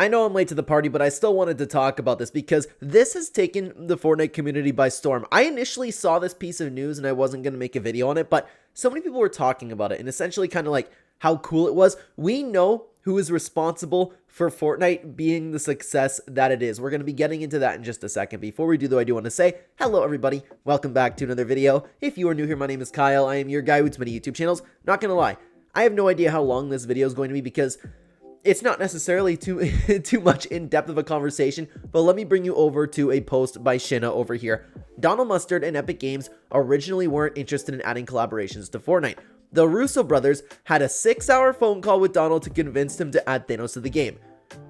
I know I'm late to the party, but I still wanted to talk about this because this has taken the Fortnite community by storm. I initially saw this piece of news and I wasn't going to make a video on it, but so many people were talking about it and essentially kind of like how cool it was. We know who is responsible for Fortnite being the success that it is. We're going to be getting into that in just a second. Before we do though, I do want to say hello everybody. Welcome back to another video. If you are new here, my name is Kyle. I am your guy with many YouTube channels. Not going to lie, I have no idea how long this video is going to be because it's not necessarily too much in depth of a conversation, but let me bring you over to a post by Shinna over here. Donald Mustard and Epic Games originally weren't interested in adding collaborations to Fortnite. The Russo Brothers had a 6-hour phone call with Donald to convince him to add Thanos to the game.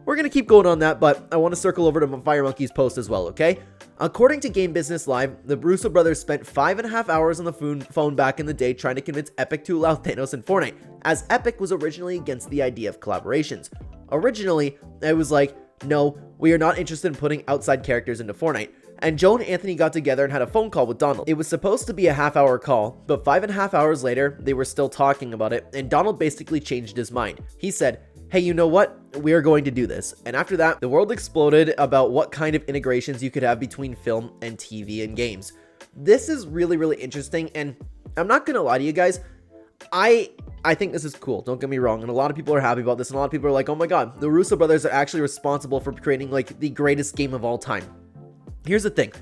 We're going to keep going on that, but I want to circle over to Fire Monkey's post as well, okay? According to Game Business Live, the Russo Brothers spent 5.5 hours on the phone back in the day trying to convince Epic to allow Thanos in Fortnite, as Epic was originally against the idea of collaborations. Originally, I was like, no, we are not interested in putting outside characters into Fortnite. And Joe and Anthony got together and had a phone call with Donald. It was supposed to be a half-hour call, but 5.5 hours later, they were still talking about it, and Donald basically changed his mind. He said, hey, you know what? We are going to do this. And after that, the world exploded about what kind of integrations you could have between film and TV and games. This is really, really interesting, and I'm not gonna lie to you guys, I think this is cool, don't get me wrong, and a lot of people are happy about this, and a lot of people are like, oh my god, the Russo Brothers are actually responsible for creating like the greatest game of all time. Here's the thing,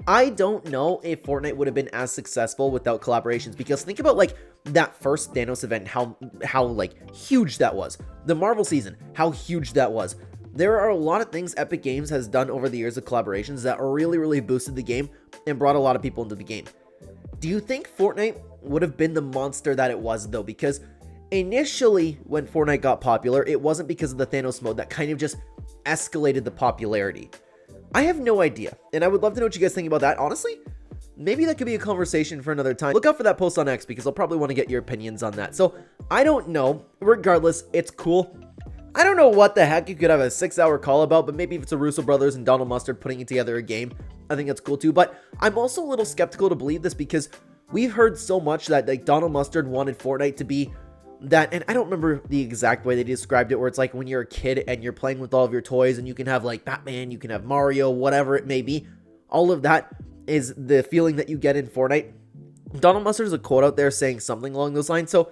I don't know if Fortnite would have been as successful without collaborations, because think about like that first Thanos event, how like huge that was. The Marvel season, how huge that was. There are a lot of things Epic Games has done over the years of collaborations that really, really boosted the game and brought a lot of people into the game. Do you think Fortnite would have been the monster that it was though? Because initially when Fortnite got popular, it wasn't because of the Thanos mode that kind of just escalated the popularity. I have no idea, and I would love to know what you guys think about that. Honestly, maybe that could be a conversation for another time. Look out for that post on X because I'll probably want to get your opinions on that. So I don't know. Regardless, it's cool. I don't know what the heck you could have a 6-hour call about, but maybe if it's a Russo Brothers and Donald Mustard putting together a game, I think that's cool too. But I'm also a little skeptical to believe this because we've heard so much that like Donald Mustard wanted Fortnite to be that, and I don't remember the exact way they described it, where it's like when you're a kid and you're playing with all of your toys and you can have like Batman, you can have Mario, whatever it may be. All of that is the feeling that you get in Fortnite. Donald Mustard has a quote out there saying something along those lines. So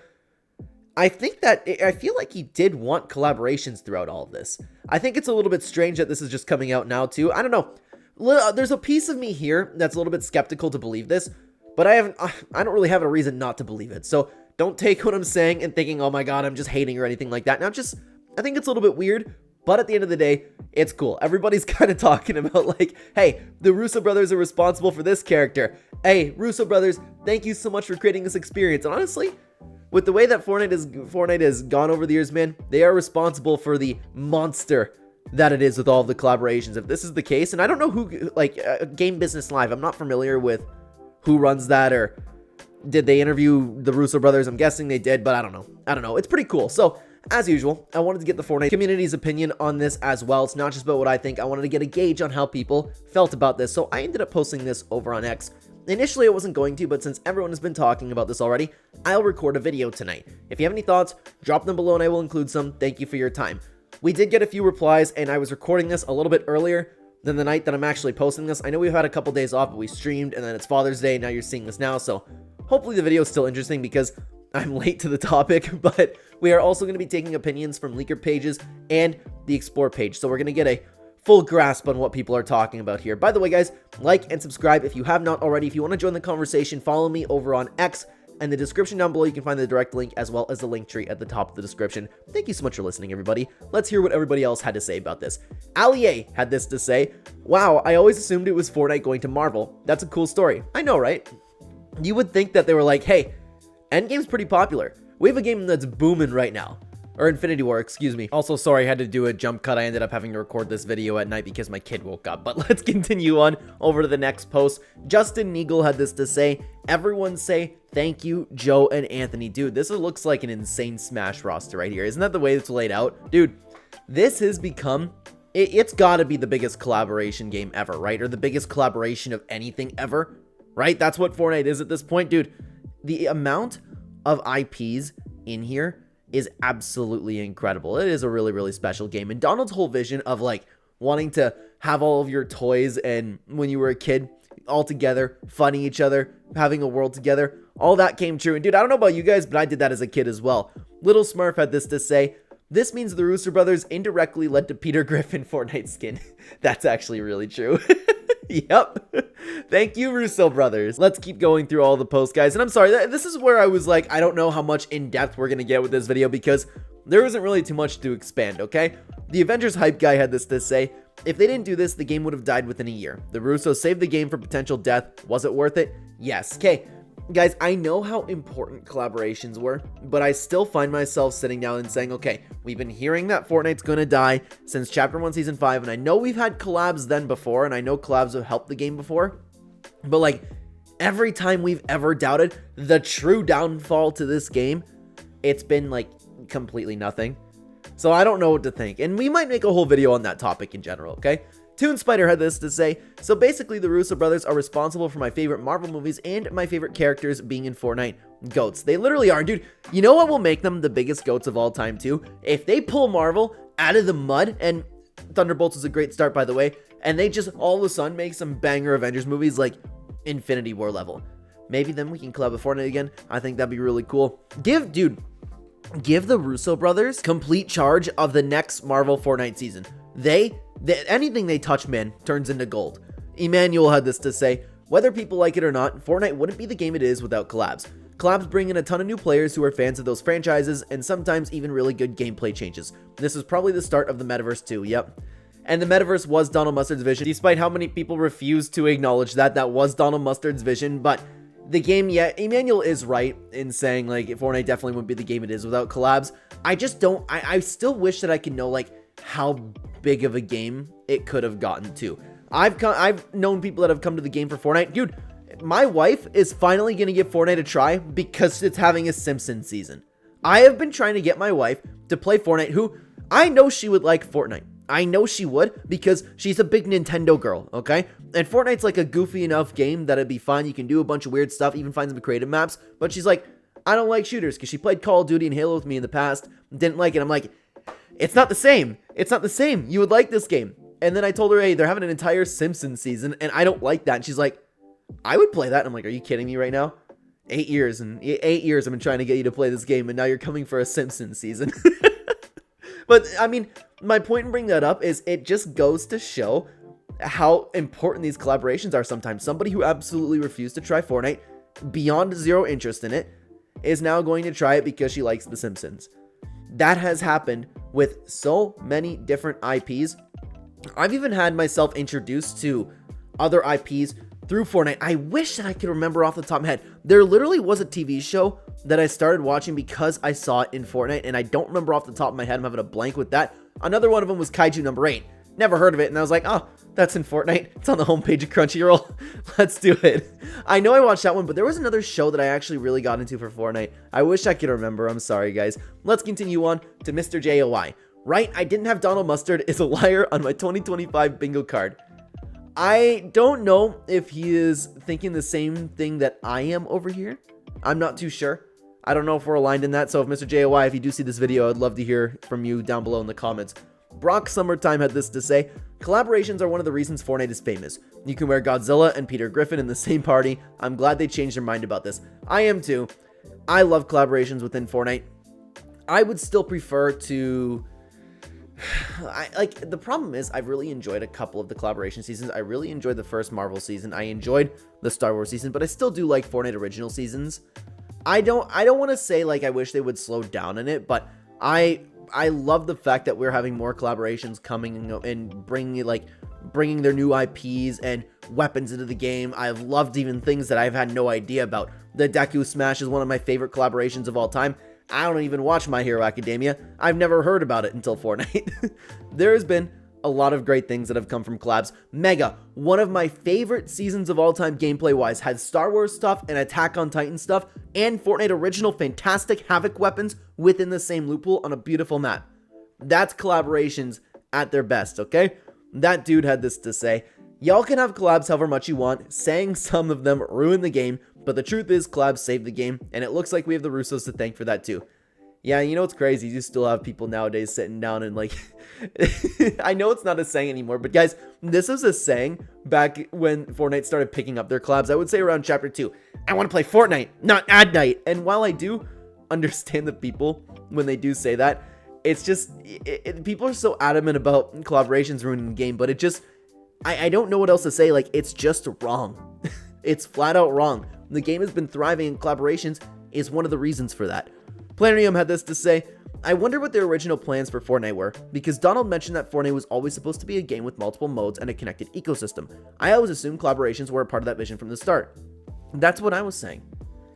I think that, I feel like he did want collaborations throughout all of this. I think it's a little bit strange that this is just coming out now too. I don't know. There's a piece of me here that's a little bit skeptical to believe this, but I don't really have a reason not to believe it. So don't take what I'm saying and thinking, oh my god, I'm just hating or anything like that. Now I think it's a little bit weird, but at the end of the day, it's cool. Everybody's kind of talking about like, hey, the Russo Brothers are responsible for this character. Hey, Russo Brothers, thank you so much for creating this experience. And honestly, with the way that Fortnite has gone over the years, man, they are responsible for the monster that it is with all of the collaborations. If this is the case, and I don't know who, like, Game Business Live, I'm not familiar with who runs that, or did they interview the Russo Brothers? I'm guessing they did, but I don't know. It's pretty cool. So, as usual, I wanted to get the Fortnite community's opinion on this as well. It's not just about what I think. I wanted to get a gauge on how people felt about this. So I ended up posting this over on X. Initially, I wasn't going to, but since everyone has been talking about this already, I'll record a video tonight. If you have any thoughts, drop them below and I will include some. Thank you for your time. We did get a few replies, and I was recording this a little bit earlier than the night that I'm actually posting this. I know we've had a couple days off, but we streamed, and then it's Father's Day, and now you're seeing this now, so hopefully the video is still interesting because I'm late to the topic, but we are also going to be taking opinions from leaker pages and the Explore page, so we're going to get a full grasp on what people are talking about here. By the way, guys, like and subscribe if you have not already. If you want to join the conversation, follow me over on X. In the description down below, you can find the direct link as well as the link tree at the top of the description. Thank you so much for listening, everybody. Let's hear what everybody else had to say about this. Ali had this to say, wow, I always assumed it was Fortnite going to Marvel. That's a cool story. I know, right? You would think that they were like, hey, Endgame's pretty popular. We have a game that's booming right now. Or Infinity War, excuse me. Also, sorry, I had to do a jump cut. I ended up having to record this video at night because my kid woke up. But let's continue on over to the next post. Justin Neagle had this to say, everyone say thank you, Joe and Anthony. Dude, this looks like an insane Smash roster right here. Isn't that the way it's laid out? Dude, this has become, it's got to be the biggest collaboration game ever, right? Or the biggest collaboration of anything ever, right? That's what Fortnite is at this point, dude. The amount of IPs in here is absolutely incredible. It is a really, really special game. And Donald's whole vision of like wanting to have all of your toys and when you were a kid all together, fighting each other, having a world together, all that came true. And dude, I don't know about you guys, but I did that as a kid as well. Little Smurf had this to say: "This means the Russo Brothers indirectly led to Peter Griffin Fortnite skin." That's actually really true. Yep. Thank you, Russo Brothers. Let's keep going through all the posts, guys. And I'm sorry, this is where I was like, I don't know how much in depth we're going to get with this video because there isn't really too much to expand, okay? The Avengers hype guy had this to say: "If they didn't do this, the game would have died within a year. The Russos saved the game from potential death. Was it worth it? Yes." Okay. Guys, I know how important collaborations were, but I still find myself sitting down and saying, okay, we've been hearing that Fortnite's gonna die since Chapter 1, Season 5, and I know we've had collabs then before, and I know collabs have helped the game before, but like, every time we've ever doubted the true downfall to this game, it's been like completely nothing. So I don't know what to think, and we might make a whole video on that topic in general, okay? ToonSpider had this to say: "So basically the Russo Brothers are responsible for my favorite Marvel movies and my favorite characters being in Fortnite. Goats. They literally are, dude. You know what will make them the biggest goats of all time too? If they pull Marvel out of the mud, and Thunderbolts is a great start by the way, and they just all of a sudden make some banger Avengers movies like Infinity War level. Maybe then we can collab with Fortnite again. I think that'd be really cool. Give the Russo Brothers complete charge of the next Marvel Fortnite season. Anything they touch, man, turns into gold." Emmanuel had this to say: "Whether people like it or not, Fortnite wouldn't be the game it is without collabs. Collabs bring in a ton of new players who are fans of those franchises and sometimes even really good gameplay changes. This is probably the start of the Metaverse too." Yep. And the Metaverse was Donald Mustard's vision. Despite how many people refuse to acknowledge that was Donald Mustard's vision, but the game, yeah, Emmanuel is right in saying like Fortnite definitely wouldn't be the game it is without collabs. I just don't, I still wish that I could know like how big of a game it could have gotten to. I've known people that have come to the game for Fortnite. Dude, my wife is finally going to give Fortnite a try because it's having a Simpsons season. I have been trying to get my wife to play Fortnite, who I know she would like Fortnite. I know she would because she's a big Nintendo girl, okay? And Fortnite's like a goofy enough game that it'd be fun. You can do a bunch of weird stuff, even find some creative maps. But she's like, I don't like shooters because she played Call of Duty and Halo with me in the past. Didn't like it. I'm like, it's not the same. It's not the same. You would like this game. And then I told her, hey, they're having an entire Simpsons season and I don't like that. And she's like, I would play that. And I'm like, are you kidding me right now? 8 years I've been trying to get you to play this game and now you're coming for a Simpsons season. But I mean, my point in bringing that up is it just goes to show how important these collaborations are sometimes. Somebody who absolutely refused to try Fortnite, beyond zero interest in it, is now going to try it because she likes The Simpsons. That has happened with so many different IPs. I've even had myself introduced to other IPs through Fortnite. I wish that I could remember off the top of my head. There literally was a TV show that I started watching because I saw it in Fortnite, and I don't remember off the top of my head. I'm having a blank with that. Another one of them was Kaiju Number 8. Never heard of it, and I was like, oh, that's in Fortnite. It's on the homepage of Crunchyroll. Let's do it. I know I watched that one, but there was another show that I actually really got into for Fortnite. I wish I could remember. I'm sorry, guys. Let's continue on to Mr. JOY. Right, I didn't have Donald Mustard is a liar on my 2025 bingo card. I don't know if he is thinking the same thing that I am over here. I'm not too sure. I don't know if we're aligned in that. So if Mr. JOY, if you do see this video, I'd love to hear from you down below in the comments. Brock Summertime had this to say: collaborations are one of the reasons Fortnite is famous. You can wear Godzilla and Peter Griffin in the same party. I'm glad they changed their mind about this. I am too. I love collaborations within Fortnite. I would still prefer to... the problem is I've really enjoyed a couple of the collaboration seasons. I really enjoyed the first Marvel season. I enjoyed the Star Wars season, but I still do like Fortnite original seasons. I don't want to say like I wish they would slow down in it, but I love the fact that we're having more collaborations coming and bringing their new IPs and weapons into the game. I've loved even things that I've had no idea about. The Deku Smash is one of my favorite collaborations of all time. I don't even watch My Hero Academia. I've never heard about it until Fortnite. There has been a lot of great things that have come from collabs. Mega, one of my favorite seasons of all time gameplay-wise, had Star Wars stuff and Attack on Titan stuff and Fortnite original fantastic Havoc weapons within the same loophole on a beautiful map. That's collaborations at their best, okay? That dude had this to say: y'all can have collabs however much you want, saying some of them ruin the game, but the truth is collabs save the game, and it looks like we have the Russos to thank for that too. Yeah, you know what's crazy? You still have people nowadays sitting down and like, I know it's not a saying anymore, but guys, this was a saying back when Fortnite started picking up their collabs. I would say around chapter 2. I want to play Fortnite, not ad night. And while I do understand the people when they do say that, it's just, people are so adamant about collaborations ruining the game, but it just, I don't know what else to say. Like, it's just wrong. It's flat out wrong. The game has been thriving and collaborations is one of the reasons for that. Planarium had this to say, I wonder what their original plans for Fortnite were, because Donald mentioned that Fortnite was always supposed to be a game with multiple modes and a connected ecosystem. I always assumed collaborations were a part of that vision from the start. That's what I was saying.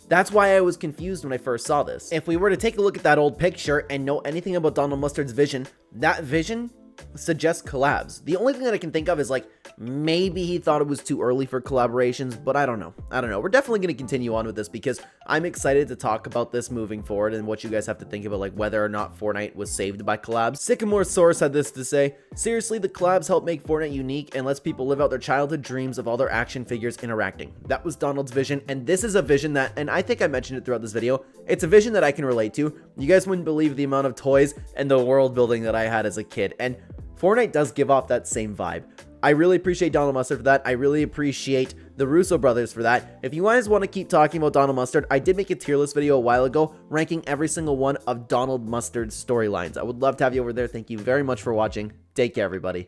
That's why I was confused when I first saw this. If we were to take a look at that old picture and know anything about Donald Mustard's vision, that vision suggests collabs. The only thing that I can think of is like, maybe he thought it was too early for collaborations, but I don't know. We're definitely going to continue on with this because I'm excited to talk about this moving forward and what you guys have to think about, like whether or not Fortnite was saved by collabs. Sycamore Source had this to say, seriously, the collabs help make Fortnite unique and lets people live out their childhood dreams of all their action figures interacting. That was Donald's vision, and this is a vision that, and I think I mentioned it throughout this video, it's a vision that I can relate to. You guys wouldn't believe the amount of toys and the world building that I had as a kid, and Fortnite does give off that same vibe. I really appreciate Donald Mustard for that. I really appreciate the Russo Brothers for that. If you guys want to keep talking about Donald Mustard, I did make a tier list video a while ago ranking every single one of Donald Mustard's storylines. I would love to have you over there. Thank you very much for watching. Take care, everybody.